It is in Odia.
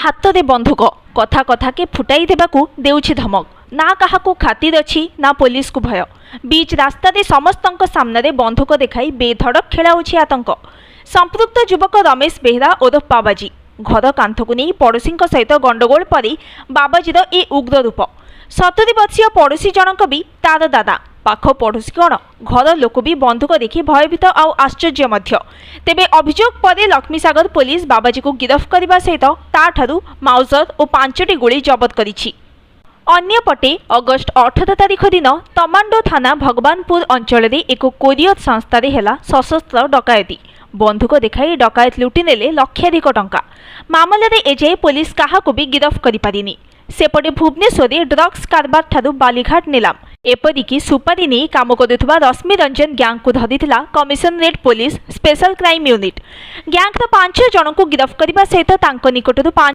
ହାତରେ ବନ୍ଧୁକ କଥା କଥାକେ ଫୁଟାଇ ଦେବାକୁ ଦେଉଛି ଧମକ। ନା କାହାକୁ ଖାତିର ଅଛି ନା ପୋଲିସକୁ ଭୟ। ବିଚ୍ ରାସ୍ତାରେ ସମସ୍ତଙ୍କ ସାମ୍ନାରେ ବନ୍ଧୁକ ଦେଖାଇ ବେଧଡ଼କ ଖେଳାଉଛି ଆତଙ୍କ। ସମ୍ପୃକ୍ତ ଯୁବକ ରମେଶ ବେହେରା ଓରଫ ବାବାଜୀ। ଘର କାନ୍ଥକୁ ନେଇ ପଡ଼ୋଶୀଙ୍କ ସହିତ ଗଣ୍ଡଗୋଳ ପରେ ବାବାଜୀର ଏ ଉଗ୍ର ରୂପ। 70 ବର୍ଷୀୟ ପଡ଼ୋଶୀ ଜଣକ ବି ତାର ଦାଦା। ପାଖ ପଡ଼ୋଶୀ କ'ଣ ଘର ଲୋକ ବି ବନ୍ଧୁକ ଦେଖି ଭୟଭୀତ ଆଉ ଆଶ୍ଚର୍ଯ୍ୟ ମଧ୍ୟ। ତେବେ ଅଭିଯୋଗ ପରେ ଲକ୍ଷ୍ମୀସାଗର ପୋଲିସ ବାବାଜୀକୁ ଗିରଫ କରିବା ସହିତ ତାଠାରୁ ମାଉଜର ଓ 5ଟି ଗୁଳି ଜବତ କରିଛି। ଅନ୍ୟପଟେ ଅଗଷ୍ଟ 18 ତାରିଖ ଦିନ ତମାଣ୍ଡୋ ଥାନା ଭଗବାନପୁର ଅଞ୍ଚଳରେ ଏକ କୋରିଅର ସଂସ୍ଥାରେ ହେଲା ସଶସ୍ତ୍ର ଡକାୟତି। ବନ୍ଧୁକ ଦେଖାଇ ଡକାୟତ ଲୁଟି ନେଲେ ଲକ୍ଷାଧିକ ଟଙ୍କା। ମାମଲାରେ ଏଯାଏ ପୋଲିସ କାହାକୁ ବି ଗିରଫ କରିପାରିନି। ସେପଟେ ଭୁବନେଶ୍ୱରରେ ଡ୍ରଗ୍ସ କାରବାର ଠାରୁ ବାଲିଘାଟ ନିଲାମ। ଏପରିକି ସୁପାରି ନେଇ କାମ କରୁଥିବା ରଶ୍ମି ରଞ୍ଜନ ଗ୍ୟାଙ୍ଗକୁ ଧରିଥିଲା commissionerate police special crime unit. ଗ୍ୟାଙ୍ଗର 5 ଜଣଙ୍କୁ ଗିରଫ କରିବା ସହିତ ତାଙ୍କ ନିକଟରୁ